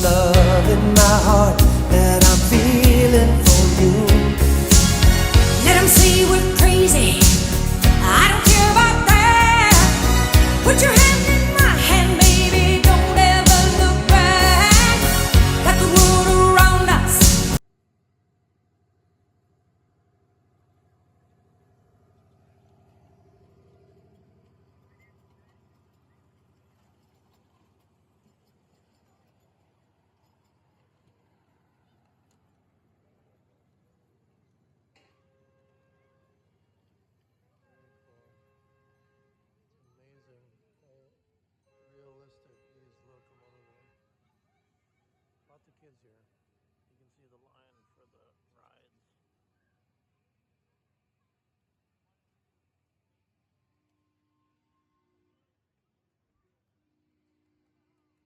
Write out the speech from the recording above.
love in my heart that I'm feeling for you. Let them say we're crazy, I don't care about that. Put your hand in my hand, baby, don't ever look back. Got the world around us. Amazing how realistic these look a lot of them. Lots of kids here.